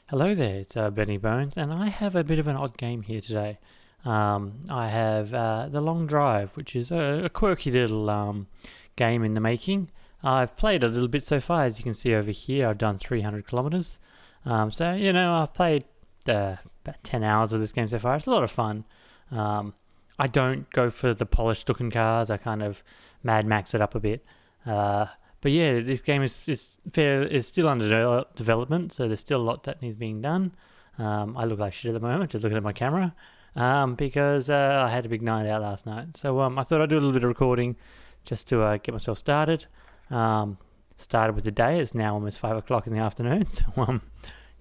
Hello there, it's Benny Bones, and I have a bit of an odd game here today. I have The Long Drive, which is a quirky little game in the making. I've played a little bit so far, as you can see over here. I've done 300 kilometers. I've played about 10 hours of this game so far. It's a lot of fun. I don't go for the polished looking cars. I kind of Mad Max it up a bit. But yeah, this game is still under development, so there's still a lot that needs being done. I look like shit at the moment, just looking at my camera, because I had a big night out last night. So I thought I'd do a little bit of recording just to get myself started. Started with the day. It's now almost 5 o'clock in the afternoon. So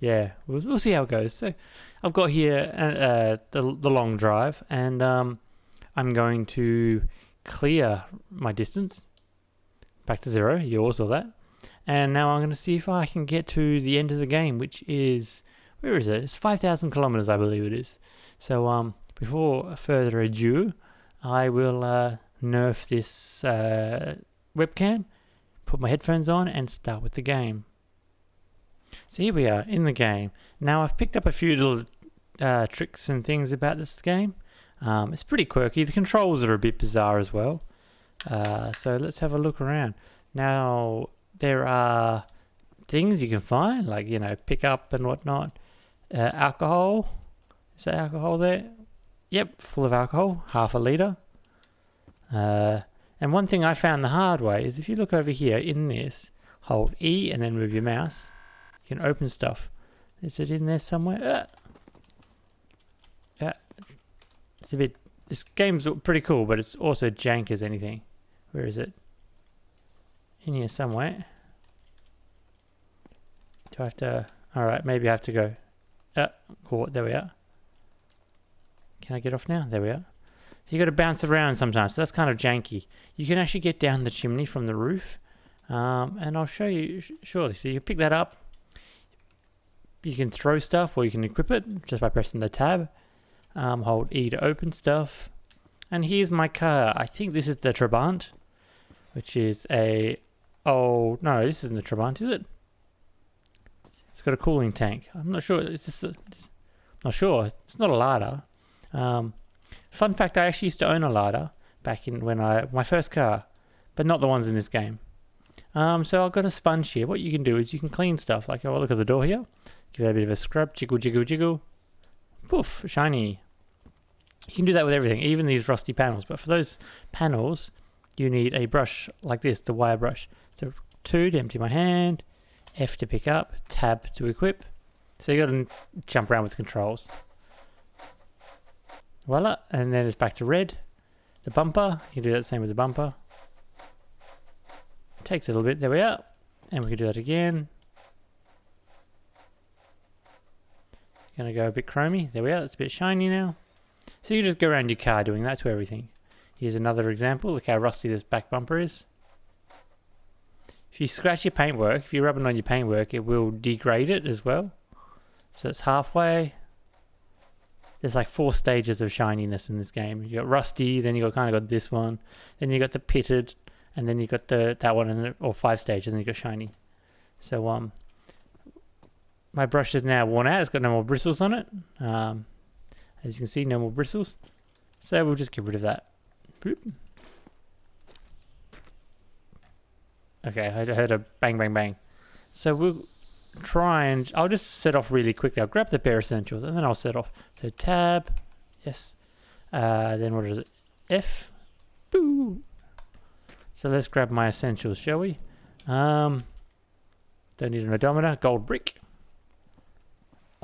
yeah, we'll see how it goes. So I've got here the long drive, and I'm going to clear my distance back to 0. You all saw that. And now I'm going to see if I can get to the end of the game, which is, where is it? It's 5,000 kilometers, I believe it is. So before further ado, I will nerf this webcam, put my headphones on, and start with the game. So here we are in the game. Now I've picked up a few little tricks and things about this game. It's pretty quirky. The controls are a bit bizarre as well. So let's have a look around. Now, there are things you can find, like, pick up and whatnot. Alcohol. Is there alcohol there? Yep, full of alcohol, half a litre. And one thing I found the hard way is if you look over here in this, hold E and then move your mouse, you can open stuff. Is it in there somewhere? It's a bit... This game's pretty cool, but it's also jank as anything. Where is it? In here somewhere. Do I have to... Alright, maybe I have to go... Cool, there we are. Can I get off now? There we are. So you got to bounce around sometimes, so that's kind of janky. You can actually get down the chimney from the roof. And I'll show you shortly. So you pick that up. You can throw stuff, or you can equip it just by pressing the tab. Hold E to open stuff. And here's my car. I think this is the Trabant, which is a... Oh, no, this isn't the Trabant, is it? It's got a cooling tank. I'm not sure. I'm not sure. It's not a Lada. Fun fact, I actually used to own a Lada back in my first car, but not the ones in this game. So I've got a sponge here. What you can do is you can clean stuff. Like, look at the door here. Give it a bit of a scrub. Jiggle, jiggle, jiggle. Poof, shiny. You can do that with everything, even these rusty panels. But for those panels, you need a brush like this, the wire brush. So 2 to empty my hand, F to pick up, tab to equip. So you got to jump around with the controls. Voila, and then it's back to red. The bumper, you can do that the same with the bumper. Takes a little bit, there we are. And we can do that again. Gonna go a bit chromy, there we are, it's a bit shiny now. So you just go around your car doing that to everything. Here's another example. Look how rusty this back bumper is. If you scratch your paintwork, if you're rubbing on your paintwork, it will degrade it as well. So it's halfway. There's like 4 stages of shininess in this game. You got rusty, then you kind of got this one, then you got the pitted, and then you got that one, or 5 stages, and then you got shiny. So my brush is now worn out. It's got no more bristles on it. As you can see, no more bristles. So we'll just get rid of that. Boop. Okay, I heard a bang, bang, bang. So we'll try and... I'll just set off really quickly. I'll grab the bare essentials and then I'll set off. So tab. Yes. Then what is it? F. Boo. So let's grab my essentials, shall we? Don't need an odometer. Gold brick.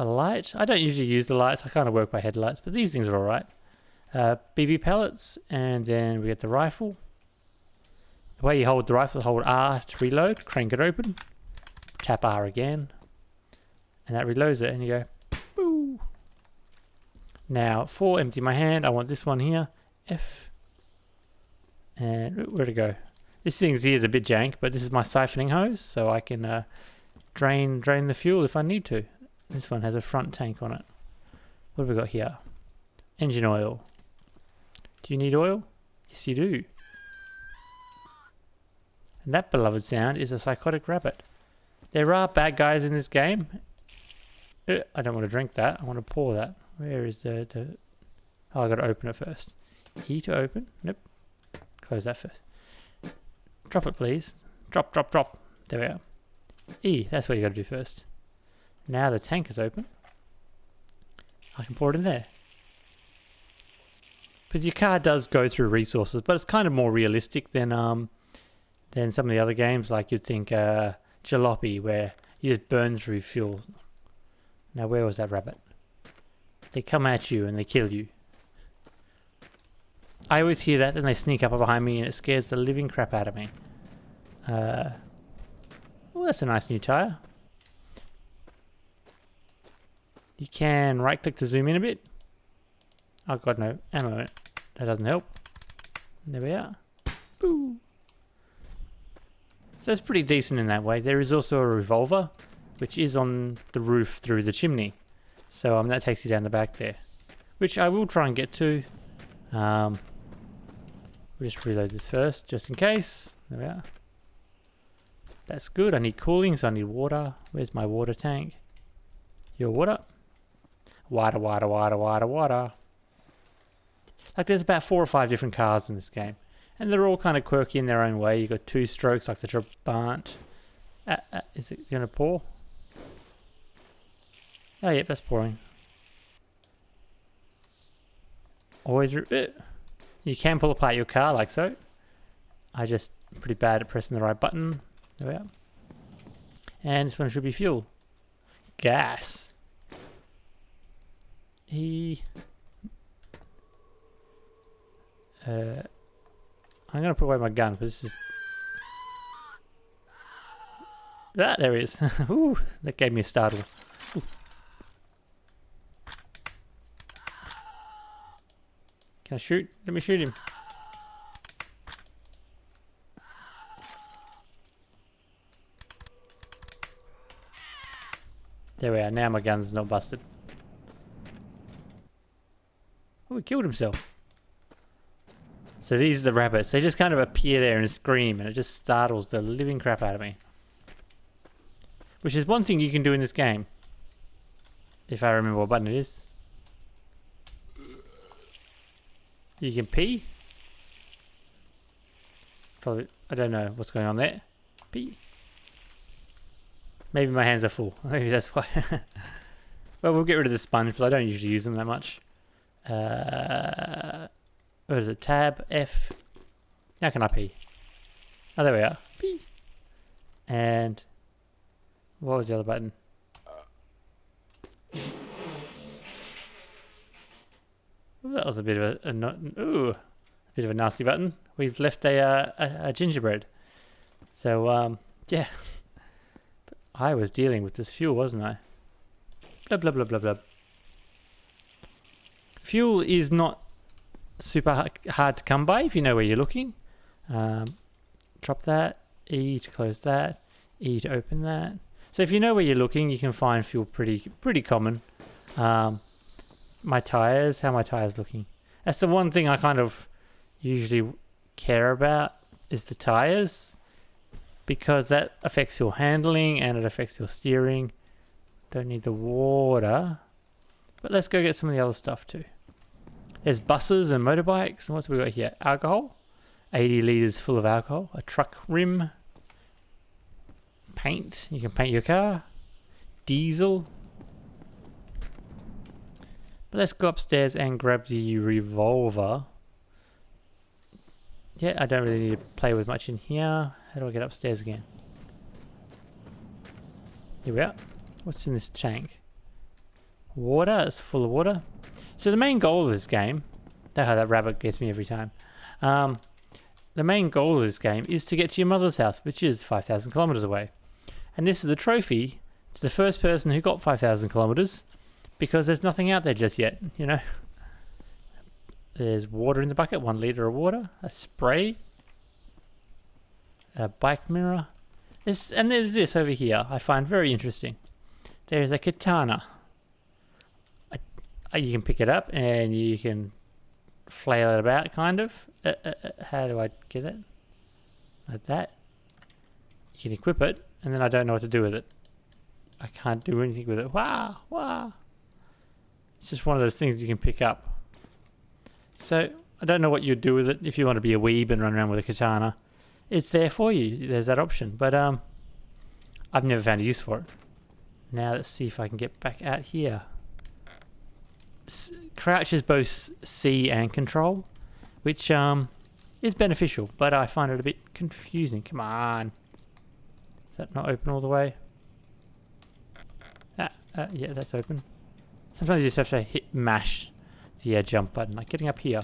A light. I don't usually use the lights. I kind of work by headlights, but these things are alright. BB pellets, and then we get the rifle. The way you hold the rifle, hold R to reload, crank it open, tap R again, and that reloads it, and you go, boo. Now, for empty my hand, I want this one here, F, and where'd it go? This thing here is a bit jank, but this is my siphoning hose, so I can drain the fuel if I need to. This one has a front tank on it. What have we got here? Engine oil. Do you need oil? Yes, you do. And that beloved sound is a psychotic rabbit. There are bad guys in this game, I don't want to drink that. I want to pour that. Where is the... Oh, I got to open it first. E to open. Nope. Close that first. Drop it, please. Drop, drop, drop. There we are. E, that's what you got to do first. Now the tank is open. I can pour it in there. Because your car does go through resources, but it's kind of more realistic than some of the other games. Like you'd think Jalopy, where you just burn through fuel. Now where was that rabbit? They come at you and they kill you. I always hear that and they sneak up behind me and it scares the living crap out of me. Oh, that's a nice new tire. You can right click to zoom in a bit. I've got no ammo in it. That doesn't help. There we are. Boo. So it's pretty decent in that way. There is also a revolver, which is on the roof through the chimney. So that takes you down the back there, which I will try and get to. We'll just reload this first, just in case. There we are. That's good. I need cooling, so I need water. Where's my water tank? Your water? Water, water, water, water, water. Like there's about 4 or 5 different cars in this game. And they're all kind of quirky in their own way. You've got 2 strokes like the Trabant. Is it going to pour? Oh, yeah, that's pouring. Always... You can pull apart your car like so. I just pretty bad at pressing the right button. There we are. And this one should be fuel. Gas. I'm going to put away my gun, but this is... Ah, there he is. Ooh, that gave me a startle. Ooh. Can I shoot? Let me shoot him. There we are. Now my gun's not busted. Oh, he killed himself. So these are the rabbits. They just kind of appear there and scream, and it just startles the living crap out of me. Which is one thing you can do in this game. If I remember what button it is. You can pee. Probably, I don't know what's going on there. Pee. Maybe my hands are full. Maybe that's why. Well, we'll get rid of the sponge, but I don't usually use them that much. What is it? Tab, F. How can I pee? Oh, there we are. Pee. And what was the other button? Ooh, that was a bit of a bit of a nasty button. We've left a gingerbread. So yeah, I was dealing with this fuel, wasn't I? Blah blah blah blah blah. Fuel is not super hard to come by if you know where you're looking. Drop that. E to close that. E to open that. So if you know where you're looking, you can find fuel pretty common. My tires, how my tires looking? That's the one thing I kind of usually care about is the tires, because that affects your handling and it affects your steering. Don't need the water, but let's go get some of the other stuff too. There's buses and motorbikes, and what's we got here? Alcohol, 80 litres full of alcohol, a truck rim, paint, you can paint your car, diesel. But let's go upstairs and grab the revolver. Yeah, I don't really need to play with much in here. How do I get upstairs again? Here we are. What's in this tank? Water. It's full of water. So the main goal of this game, that's how that rabbit gets me every time. The main goal of this game is to get to your mother's house, which is 5,000 kilometers away. And this is a trophy to the first person who got 5,000 kilometers, because there's nothing out there just yet, you know. There's water in the bucket, 1 liter of water, a spray, a bike mirror. And there's this over here I find very interesting. There's a katana. You can pick it up and you can flail it about, kind of. How do I get it? Like that. You can equip it, and then I don't know what to do with it. I can't do anything with it. Wow, wow. It's just one of those things you can pick up. So, I don't know what you'd do with it if you want to be a weeb and run around with a katana. It's there for you. There's that option. But I've never found a use for it. Now let's see if I can get back out here. Crouch is both C and control, which is beneficial, but I find it a bit confusing. Come on. Is that not open all the way? Yeah, that's open. Sometimes you just have to mash the jump button, like getting up here.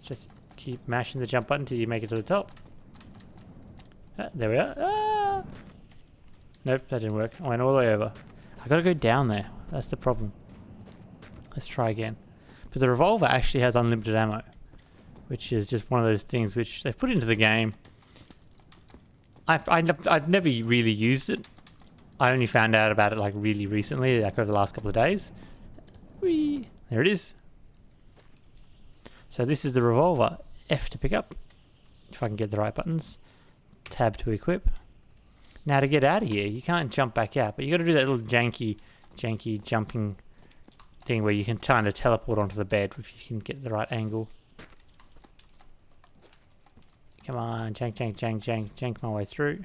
Just keep mashing the jump button till you make it to the top. There we are. Ah! Nope, that didn't work. I went all the way over. I gotta go down there. That's the problem. Let's try again. But the revolver actually has unlimited ammo, which is just one of those things which they've put into the game. I've never really used it. I only found out about it like really recently, like over the last couple of days. Whee! There it is. So this is the revolver. F to pick up. If I can get the right buttons. Tab to equip. Now to get out of here, you can't jump back out, but you got to do that little janky jumping thing where you can kind of teleport onto the bed if you can get the right angle. Come on, jank my way through.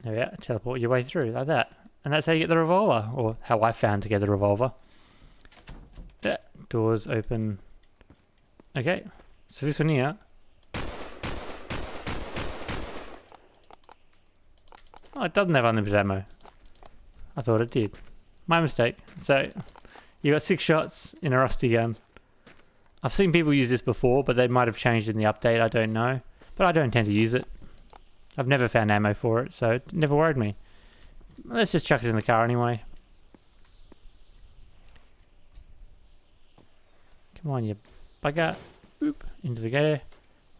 There we are, teleport your way through like that. And that's how you get the revolver, or how I found to get the revolver. Yeah, doors open. Okay, so this one here. Oh, it doesn't have unlimited ammo. I thought it did. My mistake. So, you got 6 shots in a rusty gun. I've seen people use this before, but they might have changed in the update, I don't know. But I don't tend to use it. I've never found ammo for it, so it never worried me. Let's just chuck it in the car anyway. Come on, you bugger. Boop, into the gear.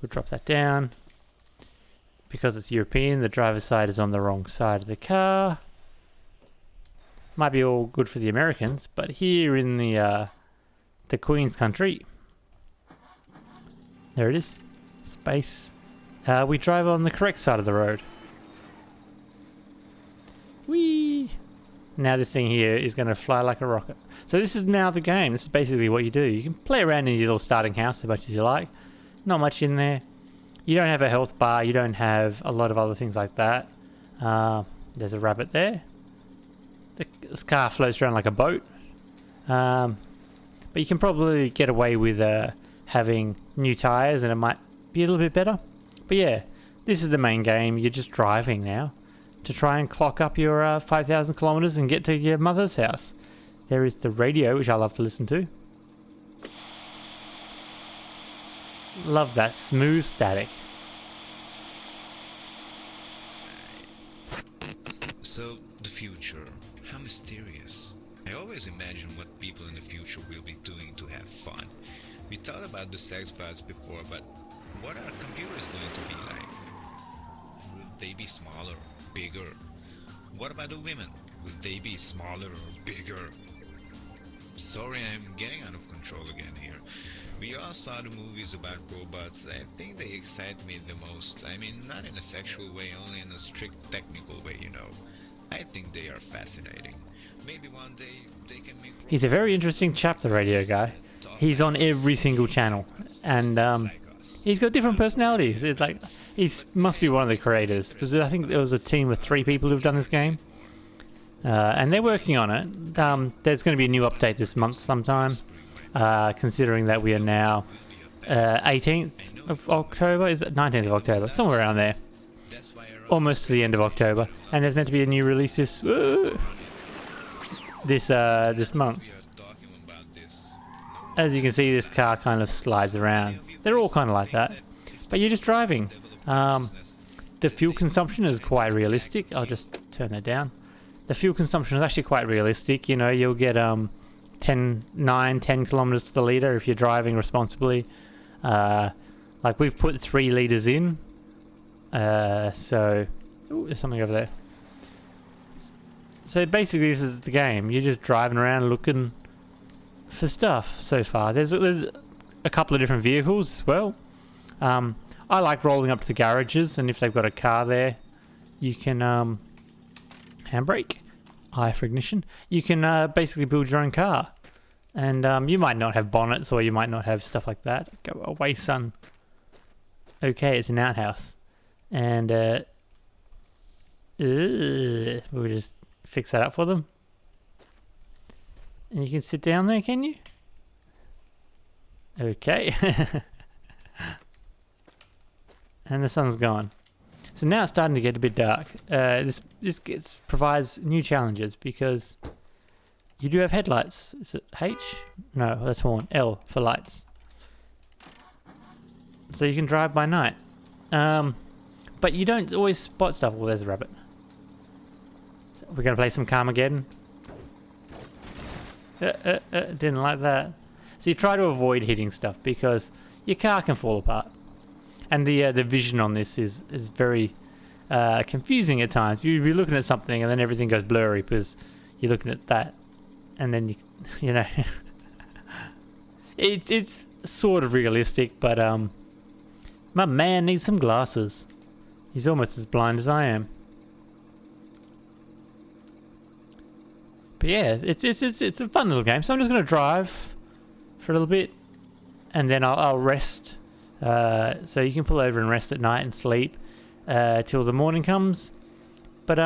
We'll drop that down. Because it's European, the driver's side is on the wrong side of the car. Might be all good for the Americans, but here in the Queen's country, there it is. Space. We drive on the correct side of the road. Whee! Now this thing here is going to fly like a rocket. So this is now the game. This is basically what you do. You can play around in your little starting house as much as you like. Not much in there. You don't have a health bar. You don't have a lot of other things like that. There's a rabbit there. This car floats around like a boat. But you can probably get away with having new tyres and it might be a little bit better. But yeah, this is the main game. You're just driving now to try and clock up your 5,000 kilometers and get to your mother's house. There is the radio, which I love to listen to. Love that smooth static. So, the future. How mysterious. I always imagine what people in the future will be doing to have fun. We thought about the sex bots before, but what are computers going to be like? Will they be smaller, bigger? What about the women? Will they be smaller or bigger? Sorry, I'm getting out of control again here. We all saw the movies about robots. I think they excite me the most. I mean, not in a sexual way, only in a strict technical way, you know. I think they are fascinating. Maybe one day they can make... He's a very interesting chap, the radio guy. He's on every single channel. And he's got different personalities. It's like he must be one of the creators. Because I think there was a team of 3 people who've done this game. And they're working on it. There's going to be a new update this month sometime. Considering that we are now 18th of October. Is it 19th of October? Somewhere around there. Almost to the end of October. And there's meant to be a new release this month. As you can see, this car kind of slides around. They're all kind of like that. But you're just driving. The fuel consumption is quite realistic. I'll just turn that down. The fuel consumption is actually quite realistic. You know, you'll get 10 kilometers to the litre if you're driving responsibly. Like we've put 3 litres in. So... Ooh, there's something over there. So basically this is the game. You're just driving around looking... for stuff so far. There's a couple of different vehicles as well. I like rolling up to the garages, and if they've got a car there, you can handbrake, I for ignition. You can basically build your own car, and you might not have bonnets, or you might not have stuff like that. Go away, son. Okay, it's an outhouse, and we'll just fix that up for them. And you can sit down there, can you? Okay. And the sun's gone. So now it's starting to get a bit dark. This provides new challenges because you do have headlights. Is it H? No, that's horn. L for lights. So you can drive by night. But you don't always spot stuff. Well, there's a rabbit. So we're going to play some Carmageddon. Didn't like that. So you try to avoid hitting stuff because your car can fall apart. And the vision on this is very confusing at times. You'll be looking at something and then everything goes blurry because you're looking at that, and then you know it's sort of realistic, but my man needs some glasses. He's almost as blind as I am. But yeah, it's a fun little game. So I'm just going to drive for a little bit, and then I'll rest. So you can pull over and rest at night and sleep till the morning comes. But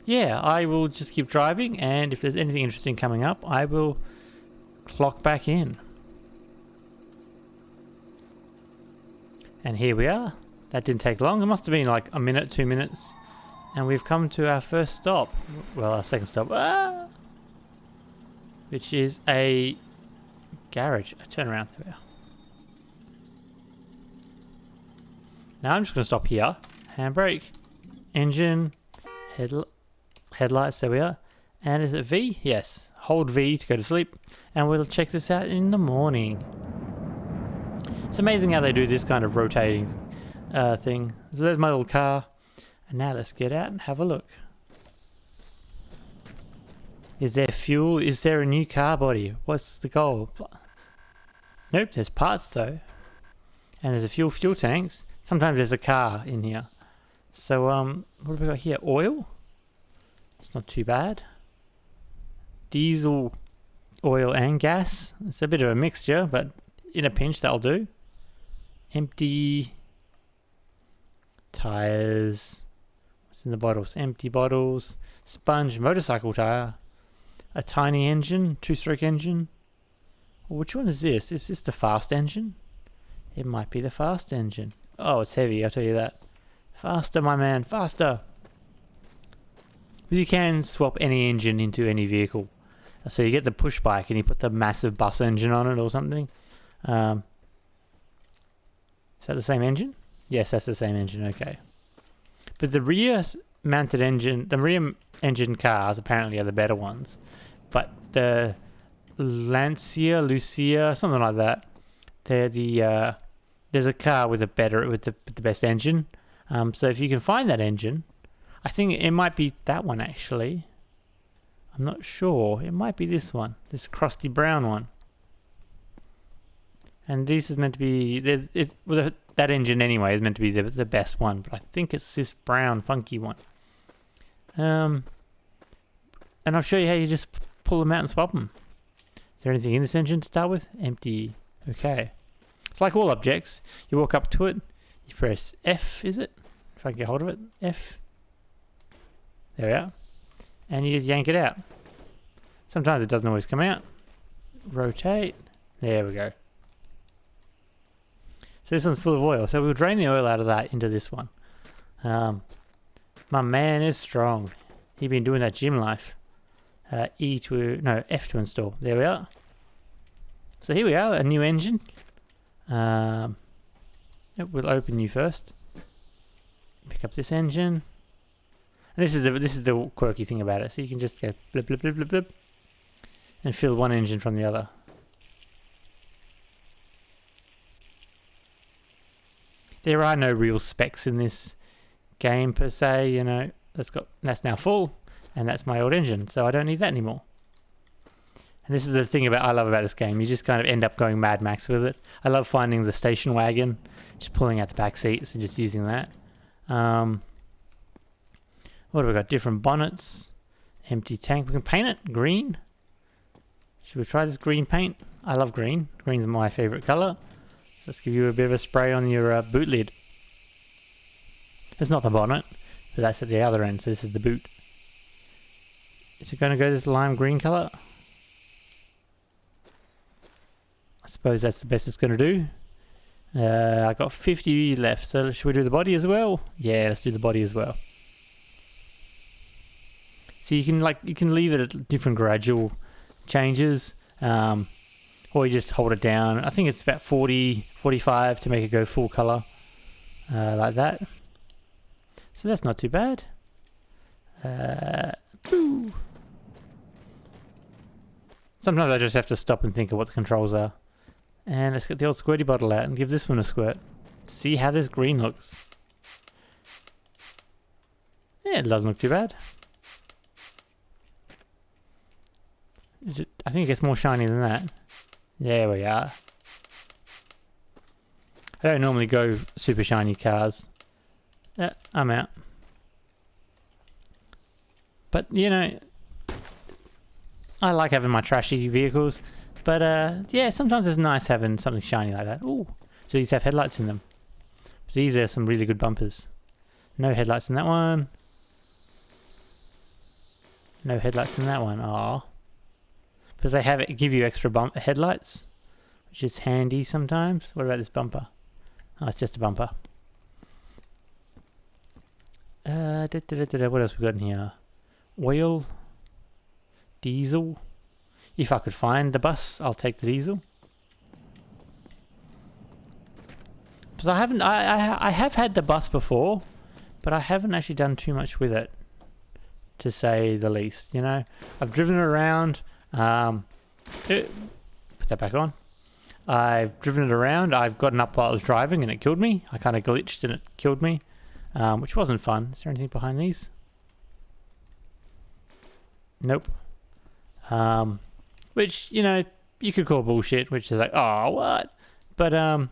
yeah, I will just keep driving, and if there's anything interesting coming up, I will clock back in. And here we are. That didn't take long. It must have been like a minute, 2 minutes. And we've come to our first stop. Well, our second stop. Which is a garage. Turn around. There we are. Now I'm just going to stop here. Handbrake. Engine. Headlights. There we are. And is it V? Yes. Hold V to go to sleep. And we'll check this out in the morning. It's amazing how they do this kind of rotating thing. So there's my little car. And now let's get out and have a look. Is there fuel? Is there a new car body? What's the goal? Nope, there's parts though. And there's a fuel tanks. Sometimes there's a car in here. So what have we got here? Oil? It's not too bad. Diesel, oil and gas. It's a bit of a mixture, but in a pinch that'll do. Empty tires. What's in the bottles? Empty bottles. Sponge motorcycle tire. A tiny engine, 2-stroke engine. Well, which one is this? Is this the fast engine? It might be the fast engine. Oh, it's heavy, I'll tell you that. Faster, my man, faster. But you can swap any engine into any vehicle. So you get the push bike and you put the massive bus engine on it or something. Is that the same engine? Yes, that's the same engine, okay. But the rear mounted engine, the rear engine cars apparently are the better ones. But the Lucia, something like that, they're the there's a car with the best engine. So if you can find that engine, I think it might be that one actually. I'm not sure. It might be this one, this crusty brown one. And this is meant to be that engine anyway is meant to be the best one, but I think it's this brown funky one. And I'll show you how you just pull them out and swap them. Is there anything in this engine to start with? Empty. Okay. It's like all objects. You walk up to it, you press F, is it? If I can get hold of it. F. There we are. And you just yank it out. Sometimes it doesn't always come out. Rotate. There we go. So this one's full of oil. So we'll drain the oil out of that into this one. My man is strong. He's been doing that gym life. F to install. There we are. So here we are, a new engine. We'll open you first. Pick up this engine. And this is the quirky thing about it. So you can just go blip blip blip blip blip, and fill one engine from the other. There are no real specs in this game per se. You know, that's now full, and that's my old engine, so I don't need that anymore. And this is the thing I love about this game. You just kind of end up going Mad Max with it. I love finding the station wagon, just pulling out the back seats and just using that. What have we got? Different bonnets. Empty tank. We can paint it green. Should we try this green paint? I love green. Green's my favourite colour. So let's give you a bit of a spray on your boot lid. It's not the bonnet, but that's at the other end. So this is the boot. Is it going to go this lime green colour? I suppose that's the best it's going to do. I got 50 left, so should we do the body as well? Yeah, let's do the body as well. So you can leave it at different gradual changes, or you just hold it down. I think it's about 40, 45 to make it go full color, like that. So that's not too bad. Sometimes I just have to stop and think of what the controls are. And let's get the old squirty bottle out and give this one a squirt. See how this green looks. Yeah, it doesn't look too bad. I think it gets more shiny than that. There we are. I don't normally go super shiny cars. I'm out. But, you know, I like having my trashy vehicles. But, yeah, sometimes it's nice having something shiny like that. Ooh, so these have headlights in them. So these are some really good bumpers. No headlights in that one. No headlights in that one. Aww. Because they give you extra headlights, which is handy sometimes. What about this bumper? Oh, it's just a bumper. What else we got in here? Oil. Diesel. If I could find the bus, I'll take the diesel. Because I have had the bus before, but I haven't actually done too much with it, to say the least. You know, I've driven it around. Put that back on. I've driven it around. I've gotten up while I was driving and it killed me. I kind of glitched and it killed me, which wasn't fun. Is there anything behind these? Nope. Which, you know, you could call bullshit, which is like, oh, what? But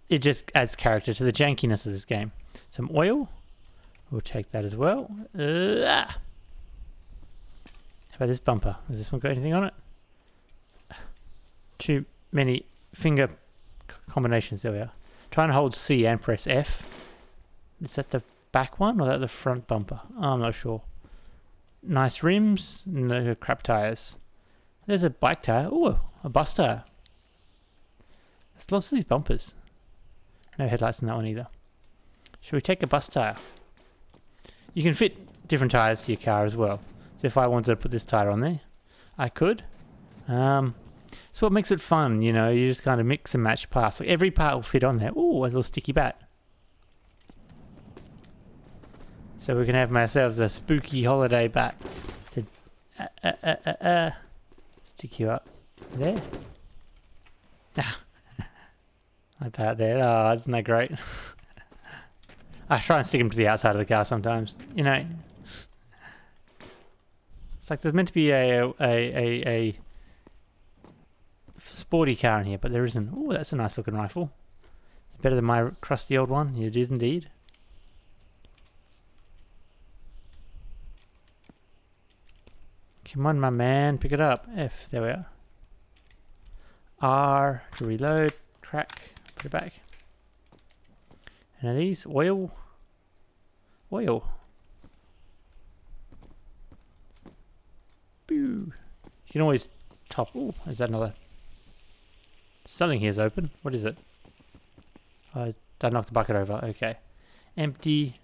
it just adds character to the jankiness of this game. Some oil. We'll take that as well. How about this bumper? Has this one got anything on it? Too many finger combinations. There we are. Trying to hold C and press F. Is that the back one or that the front bumper? Oh, I'm not sure. Nice rims. No crap tires. There's a bike tire. Oh, a bus tire. There's lots of these bumpers. No headlights in that one either. Should we take a bus tire? You can fit different tires to your car as well. So if I wanted to put this tire on there, I could. That's what makes it fun, you know. You just kind of mix and match parts. Like every part will fit on there. Ooh, a little sticky bat. So we can have ourselves a spooky holiday bat to stick you up there. Like that there. Oh, isn't that great? I try and stick them to the outside of the car sometimes. You know, it's like there's meant to be a sporty car in here, but there isn't. Oh, that's a nice looking rifle. It's better than my crusty old one. It is indeed. Come on, my man, pick it up. F, there we are. R to reload. Crack, put it back. And are these oil? Oil. Boo. You can always top. Oh, is that another? Something here's open. What is it? I knocked the bucket over. Okay. Empty.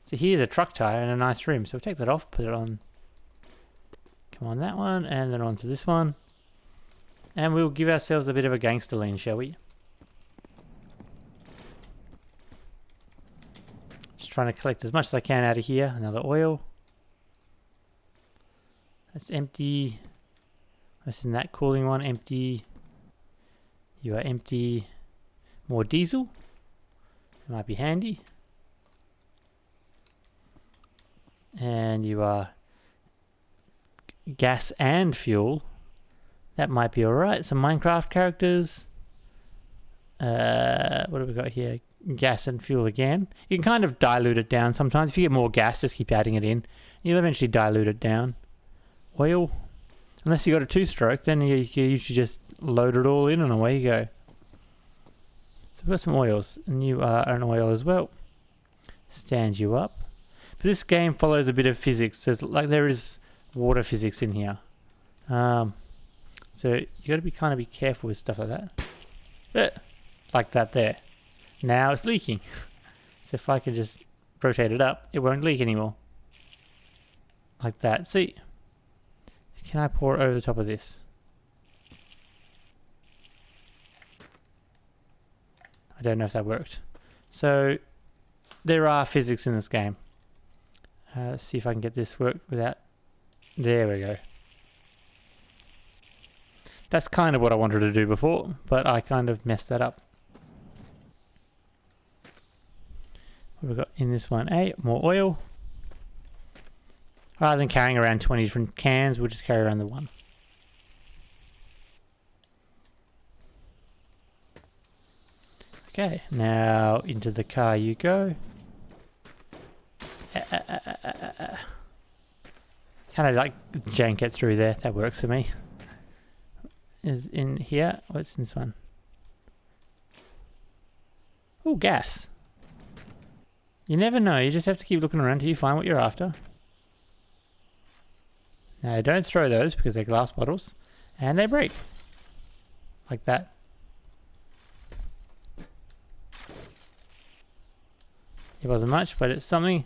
So here's a truck tire and a nice rim. So we'll take that off, put it on. Come on, that one, and then onto this one. And we'll give ourselves a bit of a gangster lean, shall we? Just trying to collect as much as I can out of here. Another oil. That's empty. What's in that cooling one? Empty. You are empty. More diesel. It might be handy. And you are gas and fuel. That might be alright. Some Minecraft characters. What have we got here? Gas and fuel again. You can kind of dilute it down sometimes. If you get more gas, just keep adding it in. You'll eventually dilute it down. Oil. Unless you got a two-stroke, then you usually just load it all in and away you go. So we've got some oils. And you are an oil as well. Stand you up. But this game follows a bit of physics. There is water physics in here. So you got to kind of be careful with stuff like that. Like that there. Now it's leaking. So if I can just rotate it up, it won't leak anymore. Like that. See? Can I pour it over the top of this? I don't know if that worked. So there are physics in this game. Let's see if I can get this work without... There we go. That's kind of what I wanted to do before, but I kind of messed that up. What have we got in this one? More oil. Rather than carrying around 20 different cans, we'll just carry around the one. Okay, now into the car you go. Kind of like jank it through there. That works for me. Is in here. What's in this one? Oh, gas. You never know. You just have to keep looking around till you find what you're after. Now, don't throw those because they're glass bottles. And they break. Like that. It wasn't much, but it's something.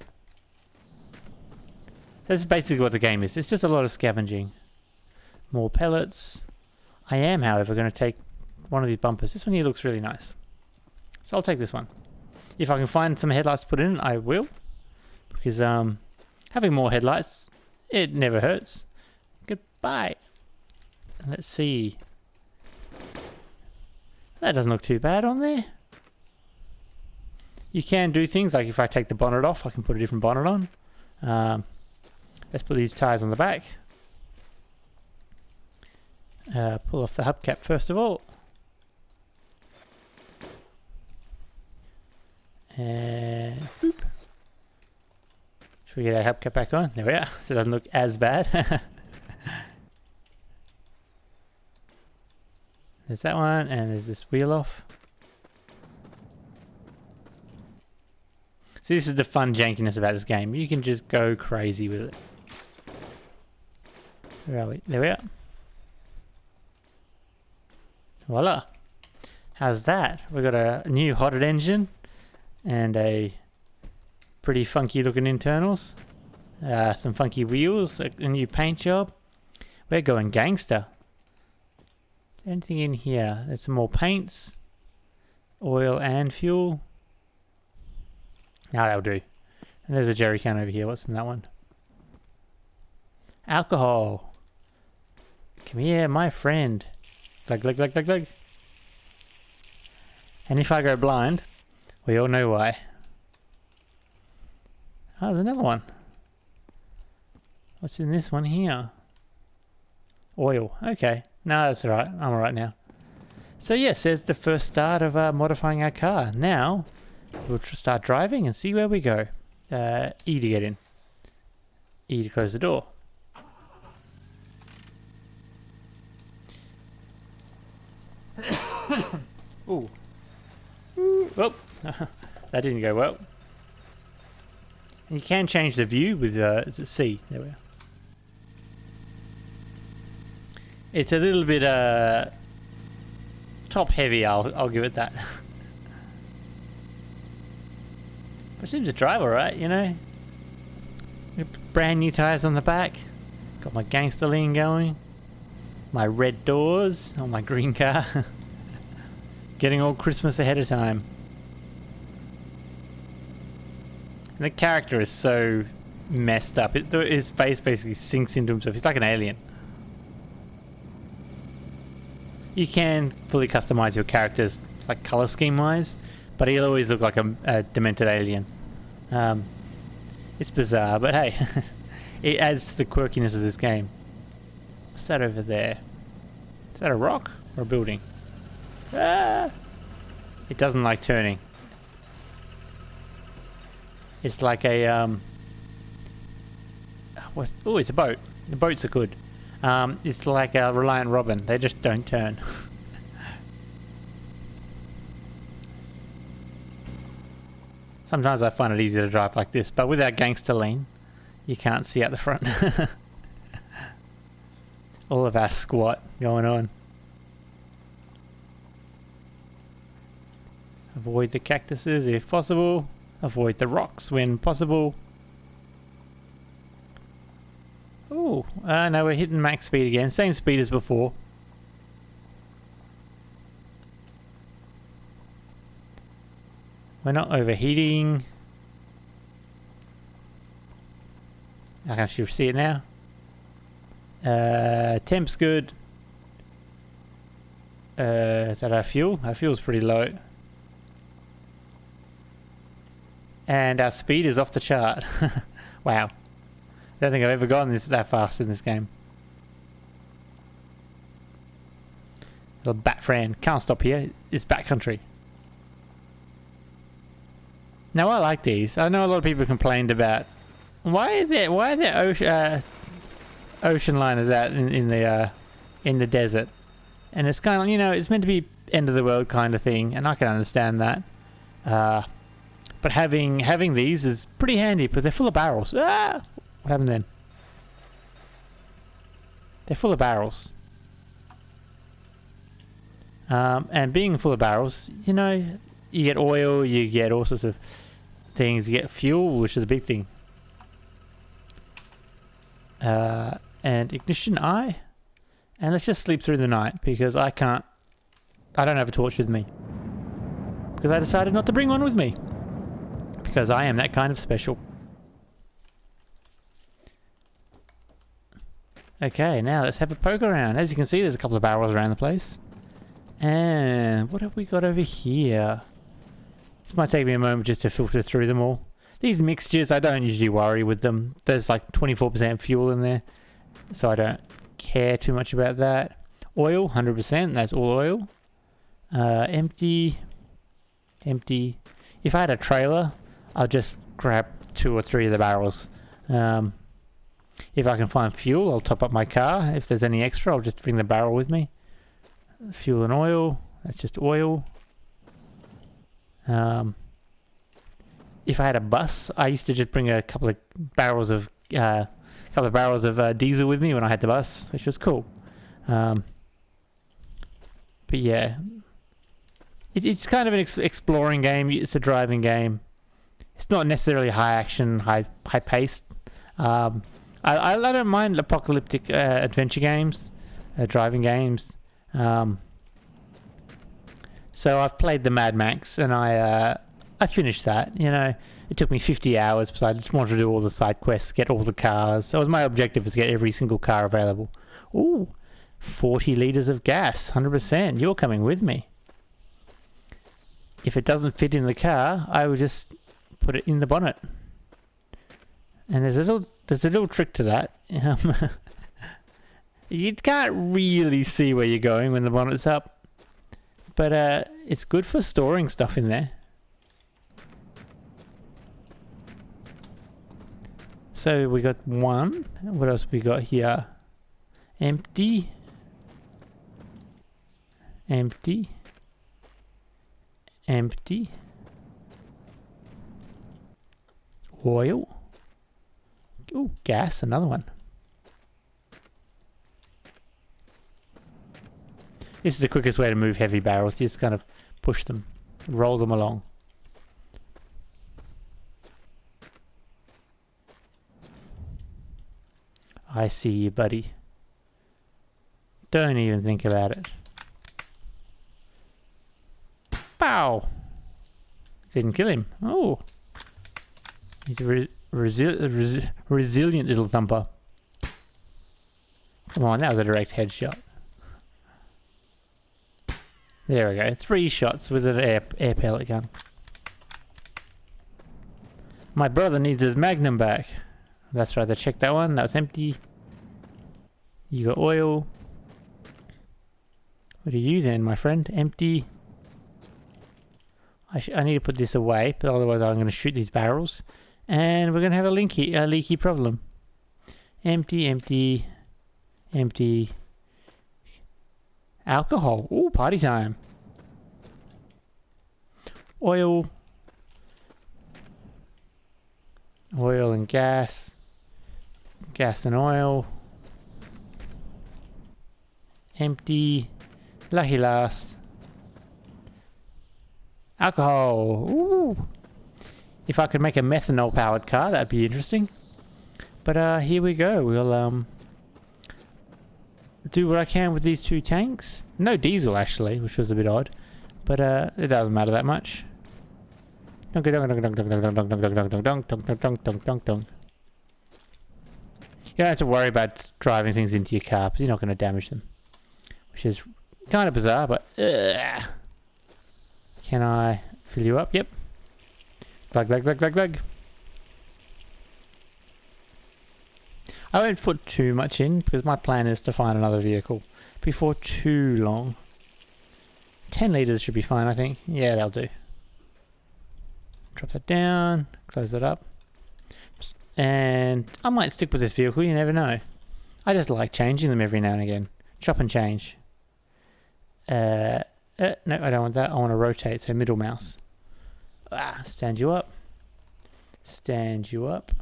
That's basically what the game is. It's just a lot of scavenging. More pellets. I am, however, going to take one of these bumpers. This one here looks really nice. So I'll take this one. If I can find some headlights to put in, I will. Because having more headlights, it never hurts. Goodbye. Let's see. That doesn't look too bad on there. You can do things like if I take the bonnet off, I can put a different bonnet on. Let's put these tyres on the back. Pull off the hubcap first of all. And boop. Should we get our hubcap back on? There we are. So it doesn't look as bad. There's that one, and there's this wheel off. See, this is the fun jankiness about this game. You can just go crazy with it. Where are we? There we are. Voila. How's that? We've got a new hotted engine and a pretty funky looking internals. Some funky wheels, a new paint job. We're going gangster. Is there anything in here? There's some more paints, oil and fuel. Now that'll do. And there's a jerry can over here. What's in that one? Alcohol. Come here, my friend. Glug, glug, glug, glug, glug. And if I go blind, we all know why. Oh, there's another one. What's in this one here? Oil. Okay. No, that's alright. I'm alright now. So yes, there's the first start of modifying our car. Now, we'll start driving and see where we go. E to get in. E to close the door. Ooh. Well, that didn't go well. You can change the view with is it C? There we are. It's a little bit top heavy. I'll give it that. But it seems to drive alright, you know. Brand new tyres on the back. Got my gangster lean going. My red doors on my green car. Getting all Christmas ahead of time. And the character is so messed up. His face basically sinks into himself. He's like an alien. You can fully customize your characters, like color scheme wise, but he'll always look like a demented alien. It's bizarre, but hey, it adds to the quirkiness of this game. What's that over there? Is that a rock or a building? Ah! It doesn't like turning. It's like a oh, it's a boat. The boats are good. It's like a Reliant Robin. They just don't turn. Sometimes I find it easier to drive like this, but with our gangster lean, you can't see out the front. All of our squat going on. Avoid the cactuses if possible. Avoid the rocks when possible. Oh, no, we're hitting max speed again. Same speed as before. We're not overheating. I can actually see it now. Temp's good. Is that our fuel? Our fuel's pretty low. And our speed is off the chart. Wow. I don't think I've ever gone that fast in this game. Little bat friend. Can't stop here. It's backcountry. Now I like these. I know a lot of people complained about why are there ocean liners out in the desert, and it's kind of, you know, it's meant to be end of the world kind of thing, and I can understand that. But having these is pretty handy because they're full of barrels. Ah! What happened then? They're full of barrels. And being full of barrels, you know, you get oil, you get all sorts of things. You get fuel, which is a big thing. And ignition eye. And let's just sleep through the night because I don't have a torch with me. Because I decided not to bring one with me. Because I am that kind of special. Okay, now let's have a poke around. As you can see, there's a couple of barrels around the place. And what have we got over here? This might take me a moment just to filter through them all. These mixtures, I don't usually worry with them. There's like 24% fuel in there, so I don't care too much about that. Oil, 100%, that's all oil. Empty. Empty. If I had a trailer, I'll just grab 2 or 3 of the barrels. If I can find fuel, I'll top up my car. If there's any extra, I'll just bring the barrel with me. Fuel and oil, that's just oil. If I had a bus, I used to just bring a couple of barrels of diesel with me when I had the bus, which was cool. But yeah, it's kind of an exploring game. It's a driving game. It's not necessarily high action, high paced. I don't mind apocalyptic adventure games, driving games. So I've played the Mad Max, and I finished that. You know, it took me 50 hours because I just wanted to do all the side quests, get all the cars. So it was my objective, was to get every single car available. Ooh, 40 litres of gas, 100%. You're coming with me. If it doesn't fit in the car, I will just put it in the bonnet. And there's a little trick to that. You can't really see where you're going when the bonnet's up, but it's good for storing stuff in there. So we got one. What else we got here? Empty. Empty. Empty. Oil. Oh, gas, another one. This is the quickest way to move heavy barrels. You just kind of push them, roll them along. I see you, buddy. Don't even think about it. Pow! Didn't kill him. Oh. He's a resilient little thumper. Come on, that was a direct headshot. There we go. 3 shots with an air pellet gun. My brother needs his magnum back. That's right, I checked that one. That was empty. You got oil. What are you then, my friend? Empty. I need to put this away, but otherwise I'm going to shoot these barrels. And we're going to have a leaky problem. Empty, empty, empty. Alcohol. Ooh, party time. Oil. Oil and gas. Gas and oil. Empty. Lucky last. Alcohol. Ooh. If I could make a methanol powered car, that'd be interesting. But here we go. We'll do what I can with these 2 tanks. No diesel actually, which was a bit odd. But it doesn't matter that much. You don't have to worry about driving things into your car because you're not going to damage them. Which is kind of bizarre, but... Can I fill you up? Yep. Glug. I won't put too much in because my plan is to find another vehicle before too long. 10 litres should be fine, I think. Yeah, that'll do. Drop that down. Close that up. And I might stick with this vehicle, you never know. I just like changing them every now and again. Chop and change. No, I don't want that. I want to rotate, so middle mouse. Stand you up. Stand you up.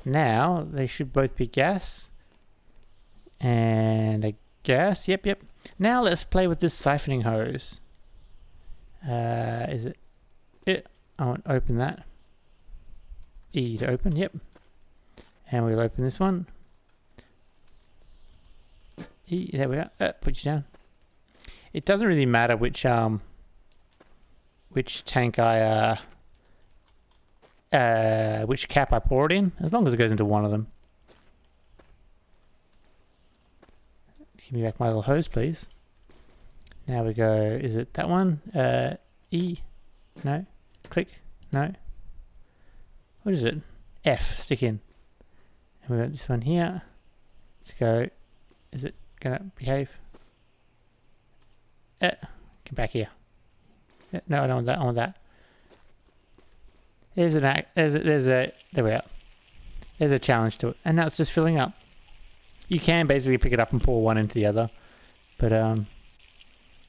Now, they should both be gas. And a gas. Yep. Now let's play with this siphoning hose. Is it? I want to open that. E to open, yep. And we'll open this one. E, there we are. Put you down. It doesn't really matter which tank I which cap I pour it in, as long as it goes into one of them. Give me back my little hose, please. Now we go, is it that one? E, no. Click, no. What is it? F, stick in. And we got this one here. Let's go, is it gonna behave? Come back here. No, I don't want that, I want that. There's a, there we are. There's a challenge to it. And now it's just filling up. You can basically pick it up and pour one into the other. But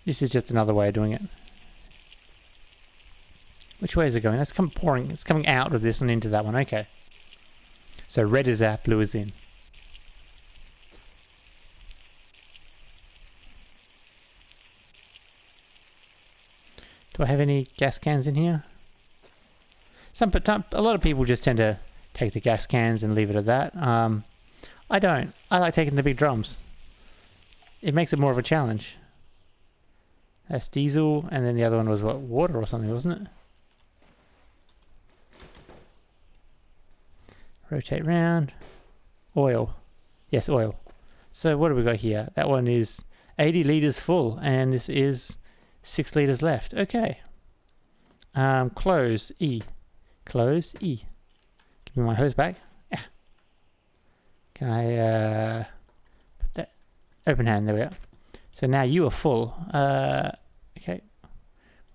this is just another way of doing it. Which way is it going? That's pouring. It's coming out of this and into that one. Okay. So red is out, blue is in. Do I have any gas cans in here? A lot of people just tend to take the gas cans and leave it at that. I don't. I like taking the big drums. It makes it more of a challenge. That's diesel, and then the other one was what, water or something, wasn't it? Rotate round. Oil. Yes, oil. So what do we got here? That one is 80 litres full, and this is 6 litres left. Okay. Close, E. Close, E. Give me my hose back. Yeah. Can I put that open hand? There we are. So now you are full. Okay.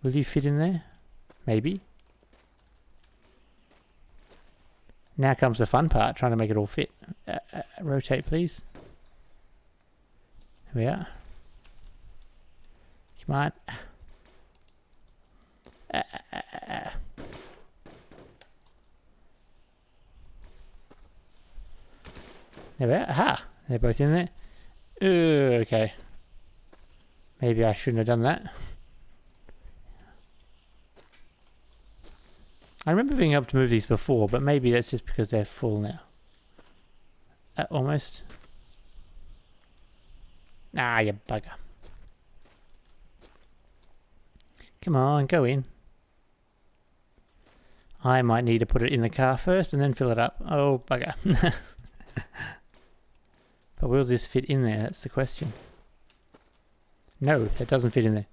Will you fit in there? Maybe. Now comes the fun part, trying to make it all fit. Rotate, please. There we are. Come on. There we are. Aha! They're both in there. Okay. Maybe I shouldn't have done that. I remember being able to move these before, but maybe that's just because they're full now. Almost. Ah, you bugger. Come on, go in. I might need to put it in the car first and then fill it up. Oh, bugger. But will this fit in there? That's the question. No, that doesn't fit in there.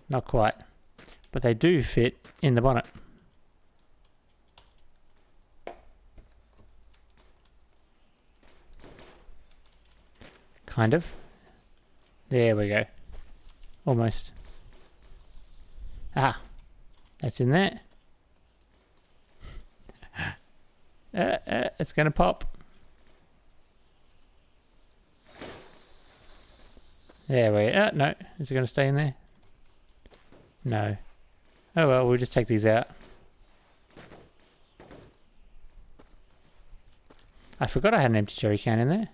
Not quite. But they do fit in the bonnet. Kind of. There we go. Almost. Ah, that's in there. It's going to pop. There we go. No, is it going to stay in there? No. Oh well, we'll just take these out. I forgot I had an empty jerry can in there.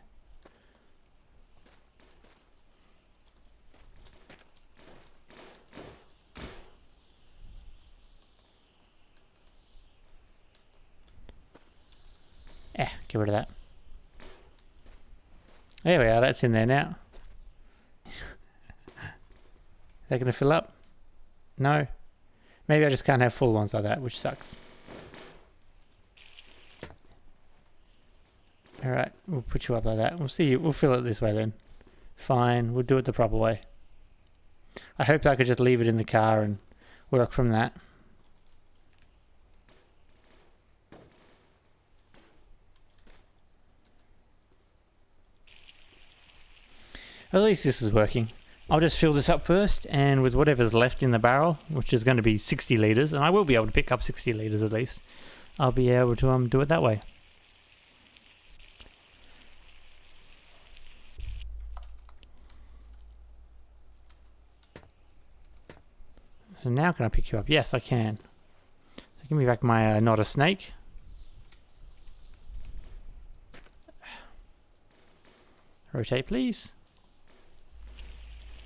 Get rid of that. There we are, that's in there now. Is that going to fill up? No. Maybe I just can't have full ones like that, which sucks. Alright, we'll put you up like that. We'll see. We'll fill it this way then. Fine, we'll do it the proper way. I hoped I could just leave it in the car and work from that. At least this is working. I'll just fill this up first, and with whatever's left in the barrel, which is going to be 60 litres, and I will be able to pick up 60 litres at least, I'll be able to do it that way. And now can I pick you up? Yes, I can. So give me back my not a snake. Rotate, please.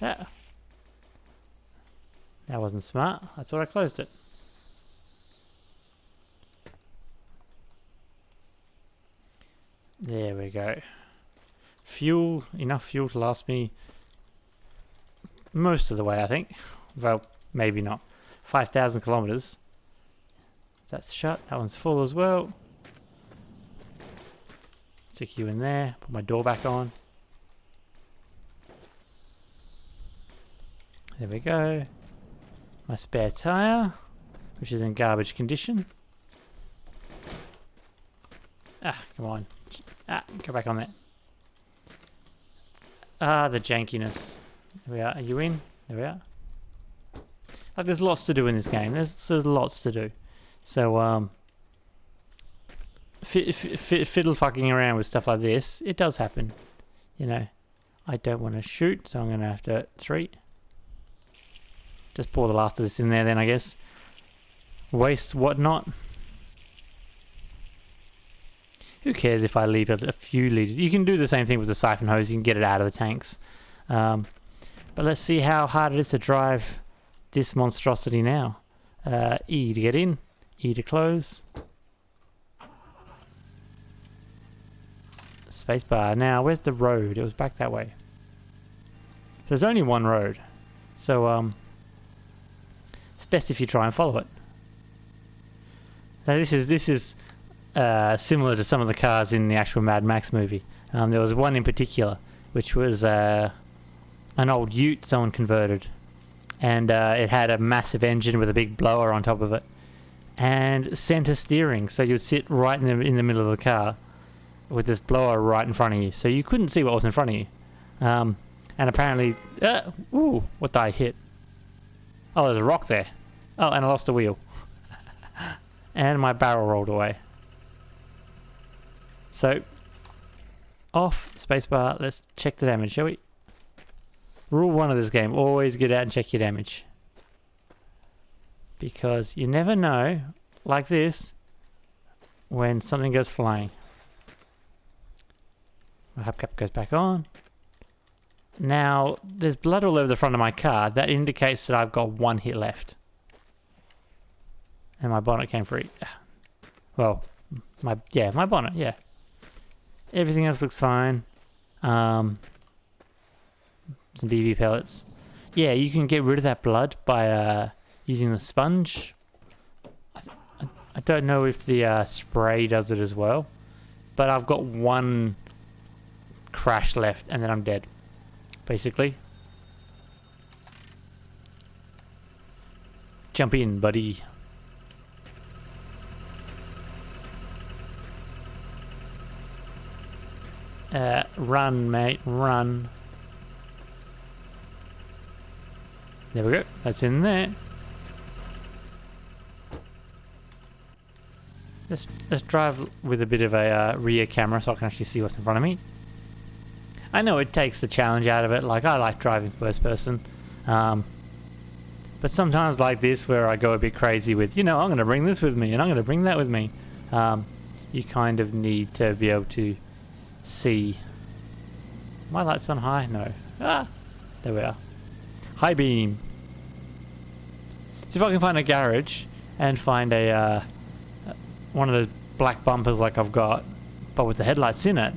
That wasn't smart. I thought I closed it. There we go. Fuel, enough fuel to last me most of the way, I think. Well, maybe not. 5,000 kilometers. That's shut. That one's full as well. Stick you in there. Put my door back on. There we go. My spare tyre, which is in garbage condition. Ah, come on. Ah, go back on that. Ah, the jankiness. There we are. Are you in? There we are. Like, there's lots to do in this game. There's lots to do. So, fiddle fucking around with stuff like this, it does happen. You know, I don't want to shoot, so I'm going to have to 3. Just pour the last of this in there then, I guess. Waste whatnot. Who cares if I leave a few litres? You can do the same thing with the siphon hose. You can get it out of the tanks. But let's see how hard it is to drive this monstrosity now. E to get in. E to close. Spacebar. Now, where's the road? It was back that way. There's only one road. So, it's best if you try and follow it. Now this is similar to some of the cars in the actual Mad Max movie. There was one in particular, which was an old Ute someone converted, and it had a massive engine with a big blower on top of it, and center steering. So you'd sit right in the middle of the car with this blower right in front of you, so you couldn't see what was in front of you. And apparently, ooh, what did I hit? Oh, there's a rock there. Oh, and I lost a wheel. And my barrel rolled away. So, off, spacebar, let's check the damage, shall we? Rule 1 of this game, always get out and check your damage. Because you never know, like this, when something goes flying. My hubcap goes back on. Now, there's blood all over the front of my car. That indicates that I've got 1 hit left. And my bonnet came free. Well, my bonnet, yeah. Everything else looks fine. Some BB pellets. Yeah, you can get rid of that blood by using the sponge. I don't know if the spray does it as well. But I've got 1 crash left and then I'm dead. Basically. Jump in, buddy. Run, mate, run. There we go. That's in there. Let's drive with a bit of a rear camera so I can actually see what's in front of me. I know it takes the challenge out of it. Like, I like driving first person. But sometimes like this where I go a bit crazy with, I'm going to bring this with me and I'm going to bring that with me. You kind of need to be able to see. My light's on high? No. Ah! There we are. High beam. So if I can find a garage and find a one of those black bumpers like I've got, but with the headlights in it,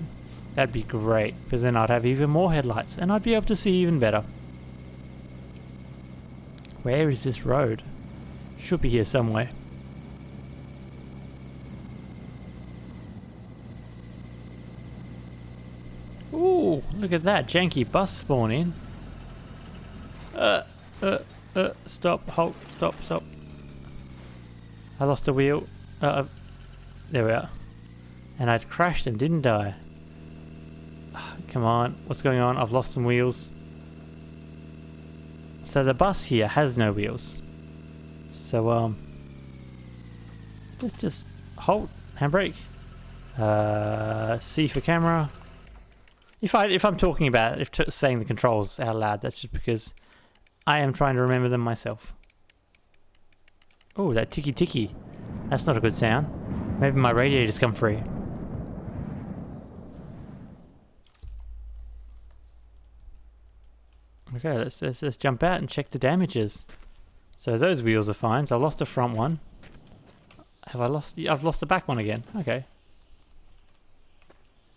that'd be great, because then I'd have even more headlights and I'd be able to see even better. Where is this road? Should be here somewhere. Ooh, look at that janky bus spawn in. Stop, halt, stop. I lost a wheel. There we are. And I'd crashed and didn't die. Come on, what's going on? I've lost some wheels. So the bus here has no wheels. So let's just halt, handbrake. C for camera. If I'm talking about it, if saying the controls out loud, that's just because I am trying to remember them myself. Oh, that ticky. That's not a good sound. Maybe my radiator's come free. Okay, let's jump out and check the damages. So those wheels are fine. So I lost the front one. Have I lost? I've lost the back one again. Okay.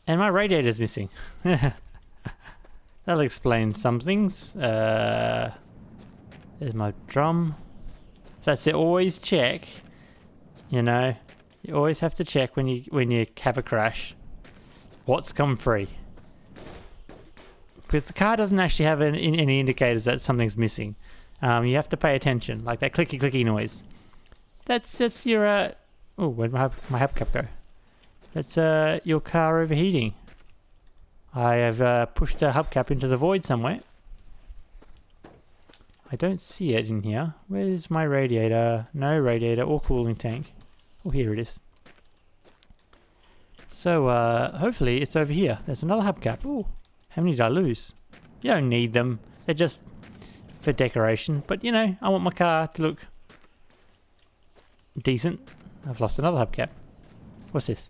And my radiator's missing. That'll explain some things. There's my drum. That's it. Always check. You always have to check when you have a crash. What's come free? Because the car doesn't actually have any indicators that something's missing. You have to pay attention, like that clicky noise. That's your oh, where'd my hubcap go? That's your car overheating. I have pushed the hubcap into the void somewhere. I don't see it in here. Where's my radiator? No radiator or cooling tank. Oh, here it is. So hopefully it's over here. There's another hubcap. Oh, how many did I lose? You don't need them. They're just for decoration. But I want my car to look decent. I've lost another hubcap. What's this?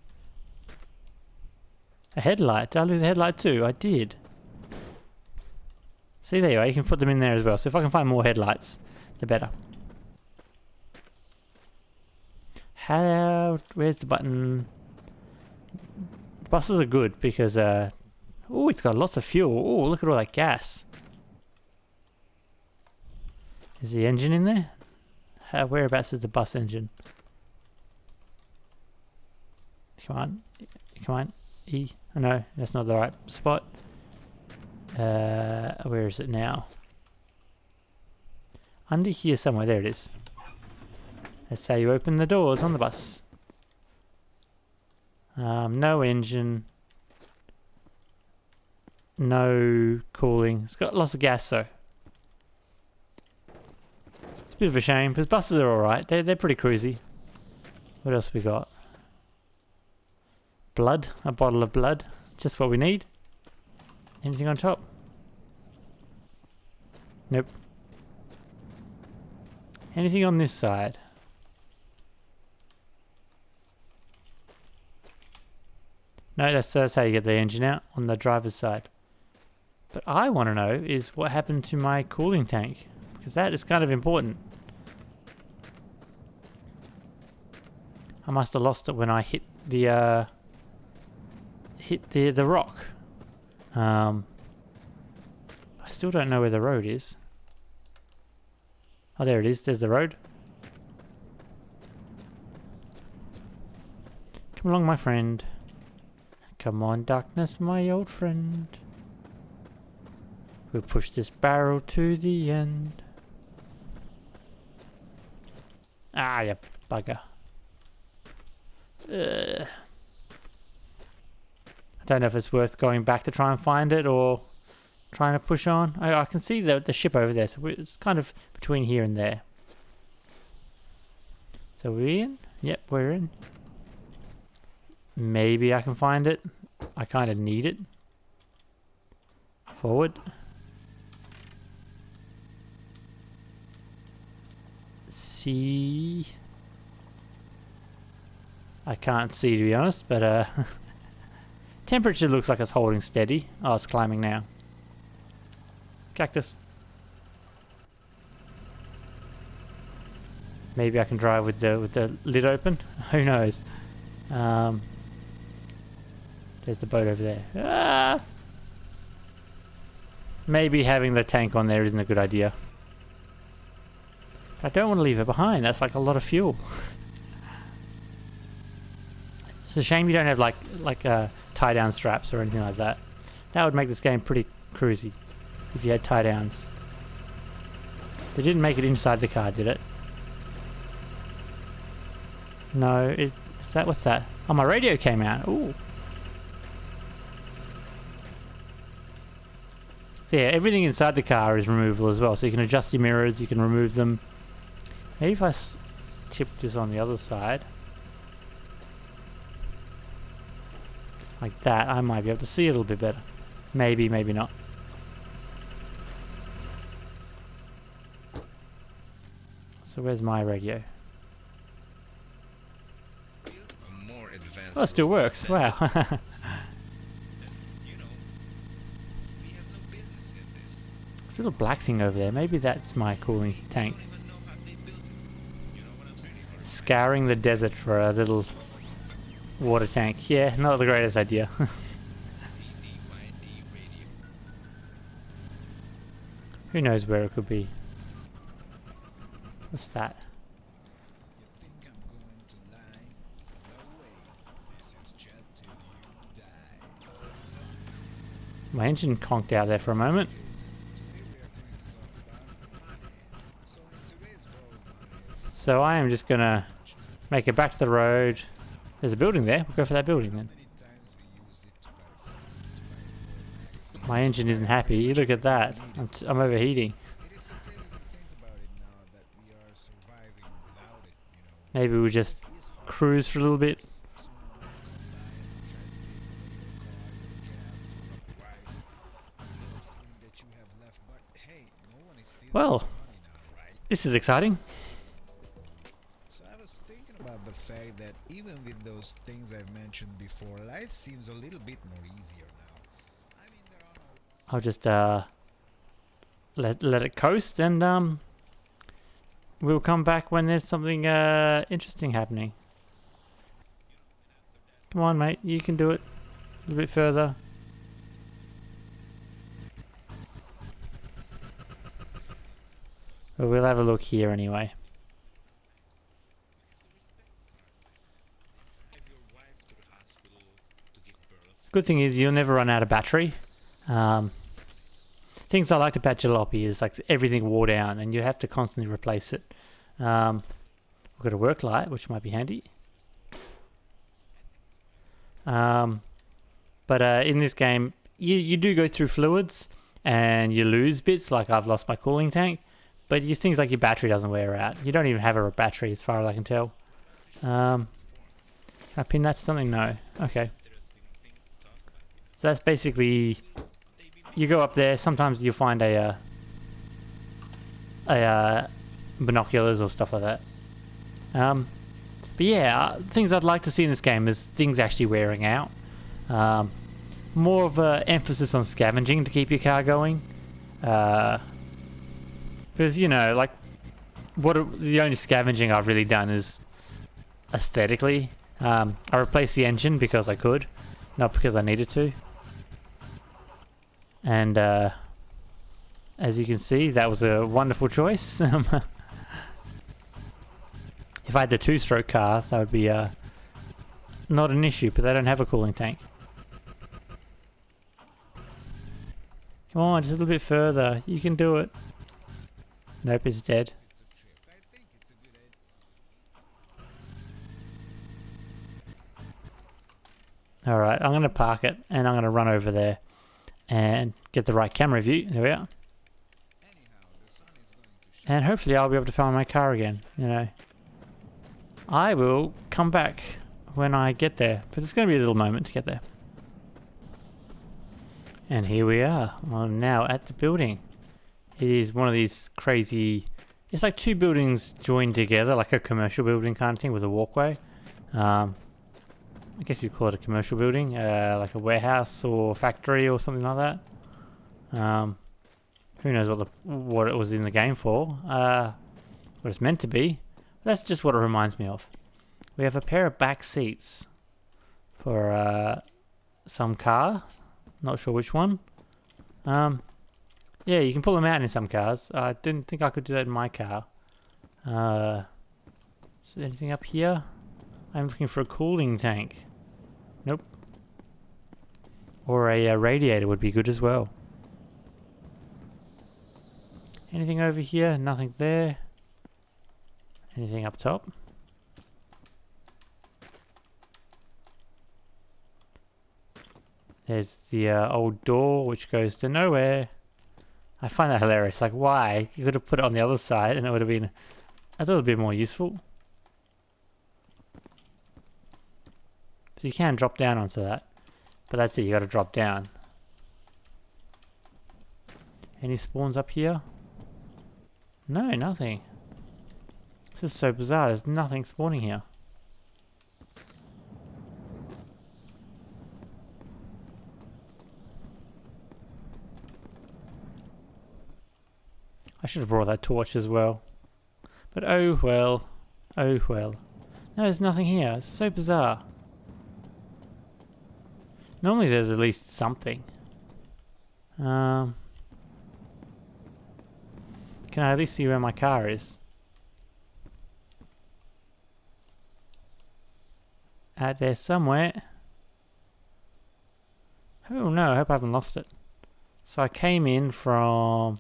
A headlight. Did I lose a headlight too? I did. See, there you are. You can put them in there as well. So if I can find more headlights, the better. Where's the button? Buses are good because oh, it's got lots of fuel. Oh, look at all that gas. Is the engine in there? Whereabouts is the bus engine? Come on. E. Oh, no, that's not the right spot. Where is it now? Under here somewhere. There it is. That's how you open the doors on the bus. No engine. No cooling. It's got lots of gas though. It's a bit of a shame because buses are alright. They're pretty cruisy. What else we got? Blood. A bottle of blood. Just what we need. Anything on top? Nope. Anything on this side? No, that's how you get the engine out, on the driver's side. But I want to know is what happened to my cooling tank, because that is kind of important. I must have lost it when I hit the rock. I still don't know where the road is. Oh, there it is. There's the road. Come along, my friend. Come on, darkness, my old friend. We'll push this barrel to the end. Ah, you bugger. I Don't know if it's worth going back to try and find it or trying to push on. I can see the ship over there, so it's kind of between here and there. So we're in? Yep, we're in. Maybe I can find it. I kind of need it. Forward. See. I can't see, to be honest, but temperature looks like it's holding steady. Oh, it's climbing now. Cactus. Maybe I can drive with the lid open. Who knows? There's the boat over there. Ah! Maybe having the tank on there isn't a good idea. I don't want to leave it behind. That's like a lot of fuel. It's a shame you don't have like tie down straps or anything like that. That would make this game pretty cruisy if you had tie downs. They didn't make it inside the car, did it? No, what's that? Oh, my radio came out. Ooh. Yeah, everything inside the car is removable as well. So you can adjust your mirrors, you can remove them. Maybe if I tip this on the other side. Like that, I might be able to see a little bit better. Maybe, maybe not. So where's my radio? Oh, it still works. Wow. There's a little black thing over there. Maybe that's my cooling tank. Scouring the desert for a little water tank. Yeah, not the greatest idea. Who knows where it could be? What's that? My engine conked out there for a moment. So I am just gonna make it back to the road. There's a building there. We'll go for that building then. My engine isn't happy. Look at that. I'm overheating. Maybe we'll just cruise for a little bit. Well, this is exciting. So I was thinking about the fact that even with those things I've mentioned before, life seems a little bit more easier now. I mean, there are no... I'll just let it coast, and we'll come back when there's something interesting happening. Come on, mate, you can do it. A little bit further. But we'll have a look here anyway. Good thing is you'll never run out of battery. Things I liked about Jalopy is like everything wore down and you have to constantly replace it. We've got a work light, which might be handy. But in this game, you do go through fluids and you lose bits, like I've lost my cooling tank. But things like your battery doesn't wear out. You don't even have a battery as far as I can tell. Can I pin that to something? No. Okay. So that's basically... You go up there, sometimes you'll find a binoculars or stuff like that. But yeah, things I'd like to see in this game is things actually wearing out. More of an emphasis on scavenging to keep your car going. Because, you know, like, the only scavenging I've really done is aesthetically. I replaced the engine because I could, not because I needed to. And as you can see, that was a wonderful choice. If I had the two-stroke car, that would be not an issue, but they don't have a cooling tank. Come on, just a little bit further. You can do it. Nope, it's dead. Alright, I'm going to park it and I'm going to run over there and get the right camera view. There we are. And hopefully I'll be able to find my car again, you know. I will come back when I get there, but it's going to be a little moment to get there. And here we are. I'm now at the building. It is one of these crazy... It's like two buildings joined together, like a commercial building kind of thing with a walkway. I guess you'd call it a commercial building, like a warehouse or factory or something like that. Who knows what it was in the game for, what it's meant to be. That's just what it reminds me of. We have a pair of back seats for some car. Not sure which one. Yeah, you can pull them out in some cars. I didn't think I could do that in my car. Is there anything up here? I'm looking for a cooling tank. Nope. Or a radiator would be good as well. Anything over here? Nothing there. Anything up top? There's the old door which goes to nowhere. I find that hilarious. Like, why? You could have put it on the other side and it would have been a little bit more useful. So you can drop down onto that. But that's it, you got to drop down. Any spawns up here? No, nothing. This is so bizarre. There's nothing spawning here. I should have brought that torch as well. But oh well. Oh well. No, there's nothing here. It's so bizarre. Normally there's at least something. Can I at least see where my car is? Out there somewhere. Oh no, I hope I haven't lost it. So I came in from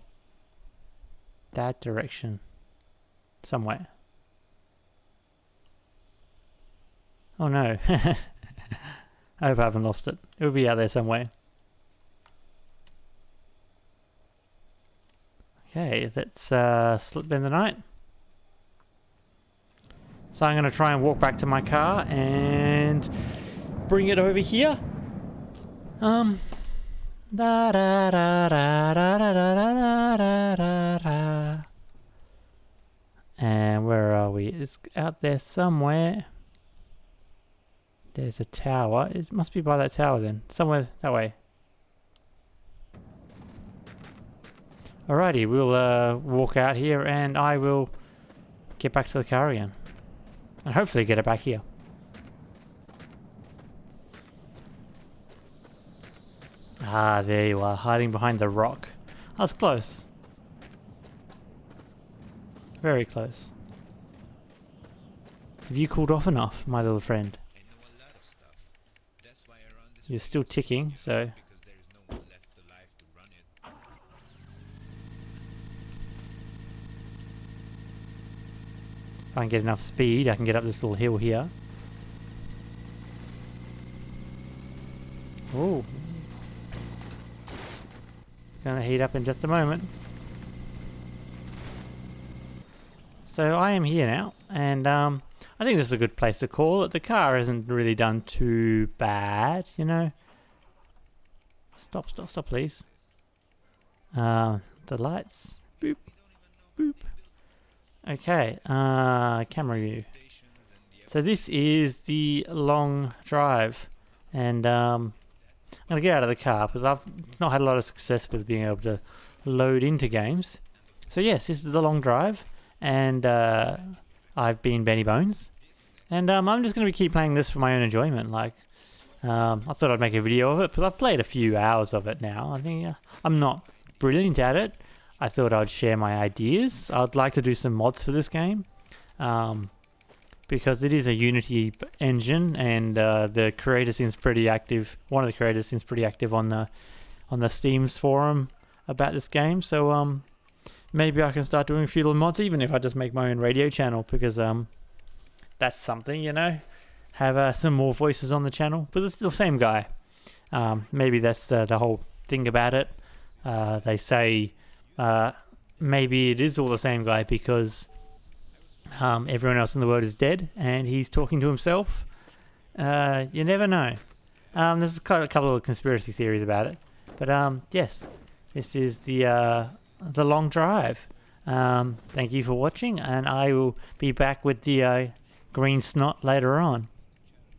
that direction. Somewhere. Oh no. I hope I haven't lost it. It'll be out there somewhere. Okay, let's slip in the night. So I'm going to try and walk back to my car and bring it over here. Da da da da da da da da da da. And where are we? It's out there somewhere. There's a tower. It must be by that tower then. Somewhere that way. Alrighty, we'll walk out here and I will get back to the car again. And hopefully get it back here. Ah, there you are, hiding behind the rock. I was close. Very close. Have you cooled off enough, my little friend? You're still ticking, so... If I can get enough speed, I can get up this little hill here. Ooh. Gonna heat up in just a moment. So I am here now, and I think this is a good place to call it. The car hasn't really done too bad, you know. Stop, stop, stop, please. The lights. Boop, boop. Okay, camera view. So this is the long drive, and I'm gonna get out of the car because I've not had a lot of success with being able to load into games. So yes, this is the long drive, and I've been Benny Bones, and I'm just gonna keep playing this for my own enjoyment. Like, I thought I'd make a video of it because I've played a few hours of it now. I think I'm not brilliant at it. I thought I'd share my ideas. I'd like to do some mods for this game, because it is a Unity engine, and the creator seems pretty active. One of the creators seems pretty active on the Steam's forum about this game. So maybe I can start doing a few little mods, even if I just make my own radio channel, because that's something, you know. have some more voices on the channel, but it's the same guy. Maybe that's the whole thing about it. They say maybe it is all the same guy because everyone else in the world is dead and he's talking to himself. You never know. There's a couple of conspiracy theories about it, but yes, this is the long drive. Thank you for watching, and I will be back with the green snot later on.